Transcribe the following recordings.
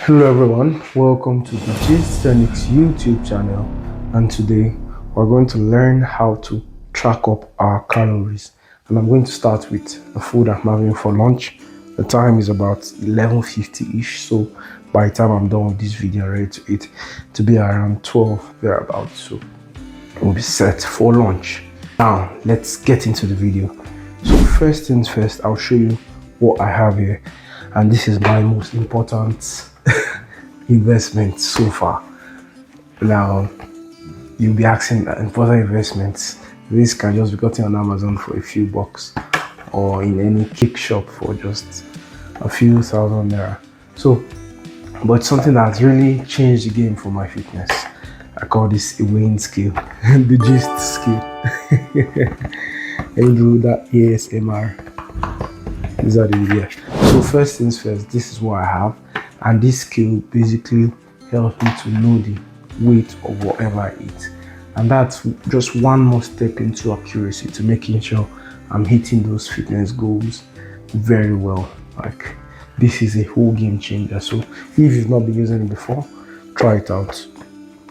Hello everyone, welcome to the Gistenics YouTube channel, and today we're going to learn how to track up our calories. And I'm going to start with the food I'm having for lunch. The time is about 11:50ish, so by the time I'm done with this video ready to eat, to be around 12 thereabouts, so we'll be set for lunch. Now let's get into the video. So first things first, I'll show you what I have here, and this is my most important investment so far. Now you'll be asking important investments. This can just be gotten on Amazon for a few bucks or in any cake shop for just a few thousand naira. So, but something that's really changed the game for my fitness. I call this a weighing scale, the gist scale. And do that ASMR. These are the ideas. So first things first, this is what I have. And this scale basically helps me to know the weight of whatever I eat, and that's just one more step into accuracy to making sure I'm hitting those fitness goals very well. Like, this is a whole game changer. So if you've not been using it before, try it out.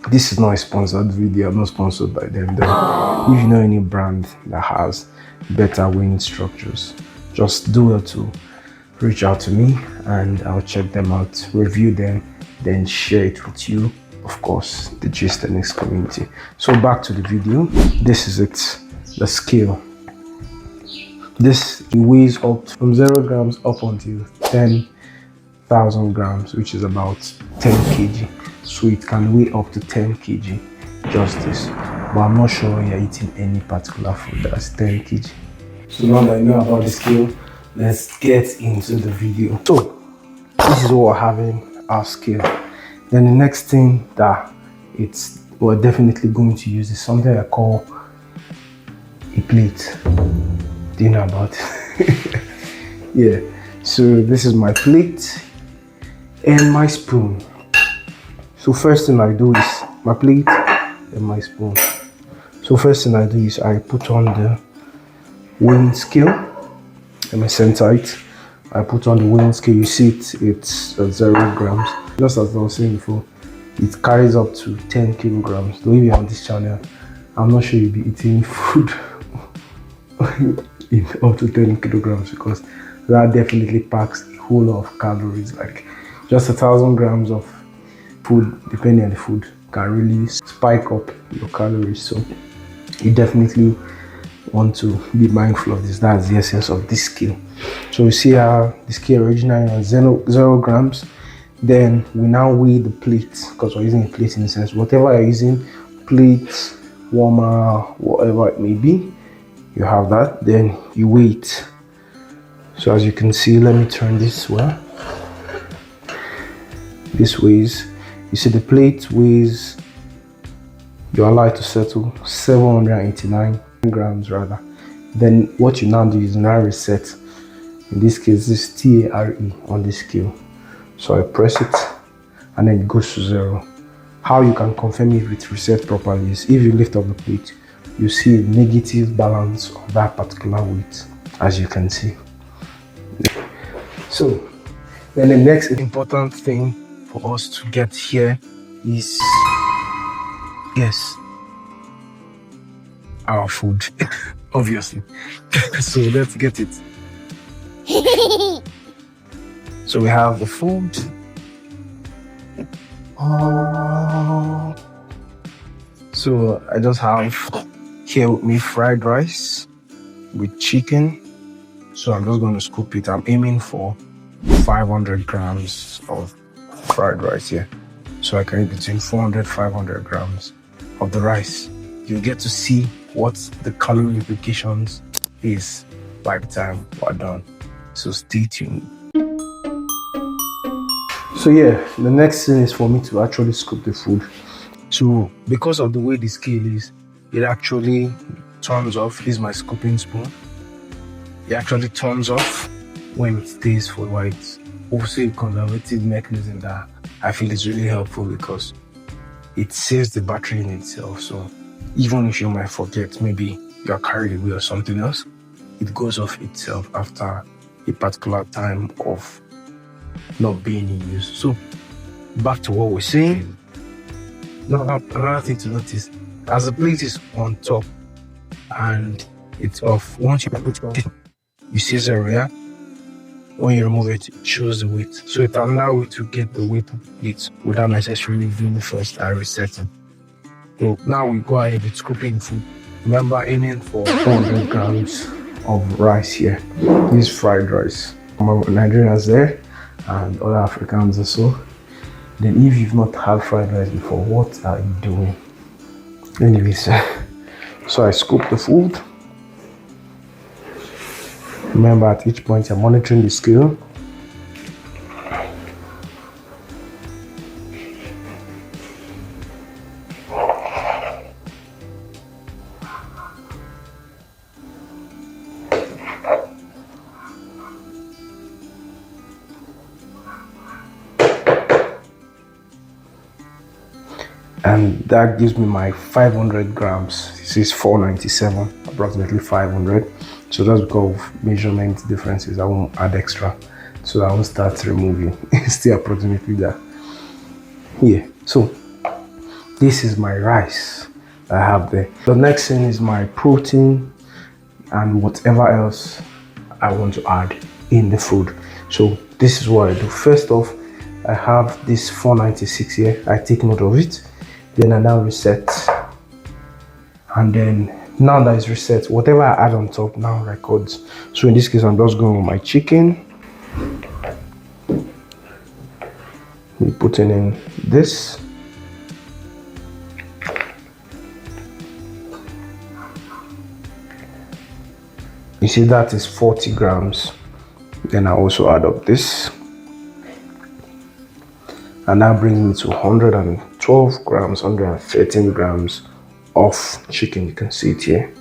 This is not a sponsored video. I'm not sponsored by them though. If you know any brand that has better weighing structures, just do it to reach out to me and I'll check them out, review them, then share it with you, of course, the Gistenics community. So back to the video. This is it, the scale. This weighs up from 0 grams up until 10,000 grams, which is about 10 kg. So it can weigh up to 10 kg, just this. But I'm not sure you're eating any particular food that's 10 kg. So now that you know about the scale, let's get into the video. So this is what we're having, our scale. Then the next thing that we're definitely going to use is something I call a plate. Do you know about it? Yeah, so this is my plate and my spoon. So first thing I do is my plate and my spoon. So first thing I do is I put on the weighing scale. Let me center it. I put on the weighing scale. You see it's at 0 grams. Just as I was saying before, it carries up to 10 kilograms. Though if you're on this channel, I'm not sure you'll be eating food in up to 10 kilograms, because that definitely packs a whole lot of calories. Like just 1,000 grams of food, depending on the food, can really spike up your calories. So you definitely want to be mindful of this. That's the essence of this scale. So we see how the scale originally on 0 grams. Then we now weigh the plate, because we're using a plate in a sense. Whatever you're using, plate, warmer, whatever it may be, you have that. Then you weigh it. So as you can see, let me turn this way. This weighs, you see the plate weighs, you're allowed to settle 789 grams rather. Then what you now do is now reset. In this case, this is TARE on this scale. So I press it and then it goes to 0. How you can confirm if it's reset properly is if you lift up the plate, you see a negative balance of that particular weight, as you can see. So then the next important thing for us to get here is, yes, our food. Obviously. So let's get it. So we have the food. So I just have here with me fried rice with chicken. So I'm just going to scoop it. I'm aiming for 500 grams of fried rice here. So I can eat between 400 and 500 grams of the rice. You get to see what the calorie implications is by the time we're done. So stay tuned. So yeah, the next thing is for me to actually scoop the food. So because of the way the scale is, it actually turns off. This is my scooping spoon. It actually turns off when it stays for a while. It's also a conservative mechanism that I feel is really helpful, because it saves the battery in itself. So even if you might forget, maybe you're carried away or something else, it goes off itself after a particular time of not being in use. So back to what we're saying. Now, another thing to notice, as the plate is on top and it's off, once you put it, you see 0, yeah? When you remove it, it shows the weight. So it allows you to get the weight of it without necessarily doing the first and resetting. So now we go ahead with scooping food. Remember, aiming for 400 grams of rice here. This is fried rice. Nigerians there and other Africans also. Then if you've not had fried rice before, what are you doing? Anyways, so I scoop the food. Remember, at each point you're monitoring the scale. And that gives me my 500 grams. This is 497, approximately 500. So that's because of measurement differences. I won't add extra, so I won't start removing. It's still approximately that. Here, so this is my rice I have there. The next thing is my protein and whatever else I want to add in the food. So this is what I do. First off, I have this 496 here. I take note of it. Then I now reset, and then now that it's reset, whatever I add on top now records. So in this case, I'm just going with my chicken. We're putting in this. You see that is 40 grams. Then I also add up this. And that brings me to 112 grams, 113 grams of chicken. You can see it here,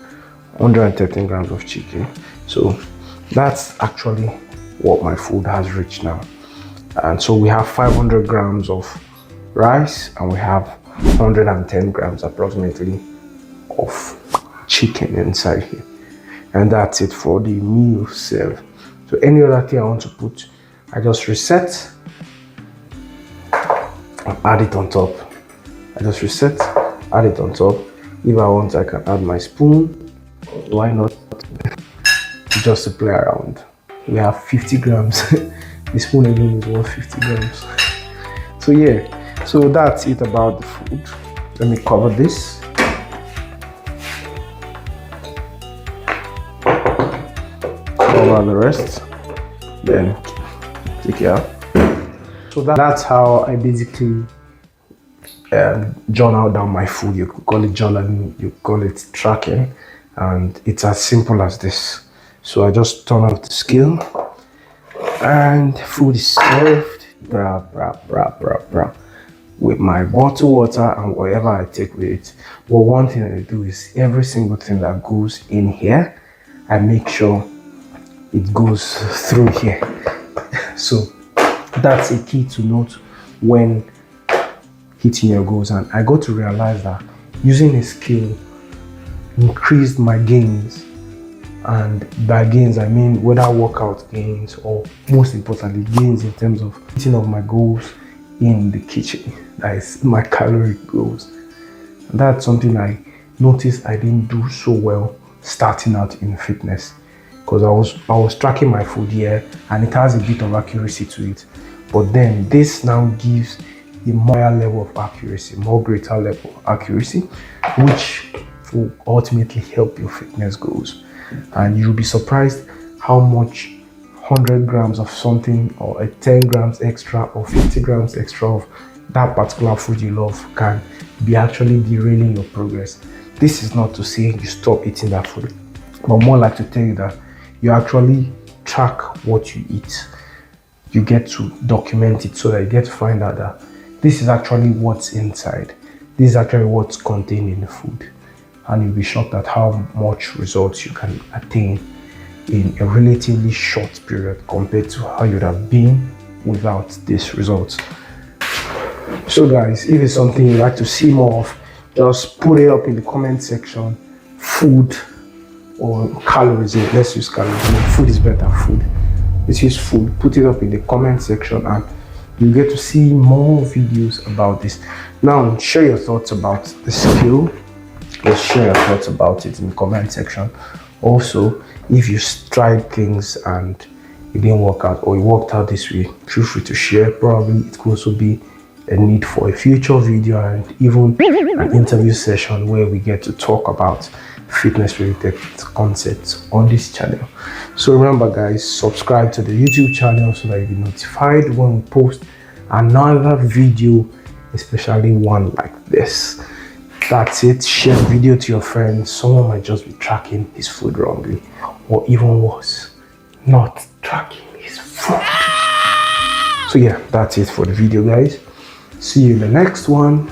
113 grams of chicken. So that's actually what my food has reached now. And so we have 500 grams of rice and we have 110 grams approximately of chicken inside here. And that's it for the meal serve. So any other thing I want to put, I just reset and add it on top. I just reset, add it on top. If I want, I can add my spoon. Why not? Just to play around. We have 50 grams. The spoon again is 150 grams. So yeah, so that's it about the food. Let me cover this. Cover the rest. Then take it out. So that's how I basically journal down my food. You could call it journaling, you call it tracking, and it's as simple as this. So I just turn off the scale and food is served, with my bottled water and whatever I take with it. But one thing I do is every single thing that goes in here, I make sure it goes through here. So that's a key to note when hitting your goals. And I got to realize that using a scale increased my gains. And by gains, I mean whether workout gains or most importantly, gains in terms of hitting of my goals in the kitchen. That is my calorie goals. And that's something I noticed I didn't do so well starting out in fitness, because I was tracking my food here and it has a bit of accuracy to it. But then this now gives a higher level of accuracy, more greater level of accuracy, which will ultimately help your fitness goals. And you'll be surprised how much 100 grams of something or a 10 grams extra or 50 grams extra of that particular food you love can be actually derailing your progress. This is not to say you stop eating that food, but more like to tell you that you actually track what you eat. You get to document it so that you get to find out that this is actually what's inside. This is actually what's contained in the food. And you'll be shocked at how much results you can attain in a relatively short period compared to how you'd have been without these results. So guys, if it's something you'd like to see more of, just put it up in the comment section. Food or calories, let's use calories. Food is better, food. Let's use food. Put it up in the comment section and You get to see more videos about this. Now, share your thoughts about the skill. Let's share your thoughts about it in the comment section. Also, if you tried things and it didn't work out, or it worked out this way, feel free to share. Probably it could also be a need for a future video and even an interview session where we get to talk about fitness related concepts on this channel. So remember guys, subscribe to the YouTube channel so that you'll be notified when we post another video, especially one like this. That's it. Share the video to your friends. Someone might just be tracking his food wrongly, or even worse, not tracking his food. So yeah, that's it for the video guys. See you in the next one.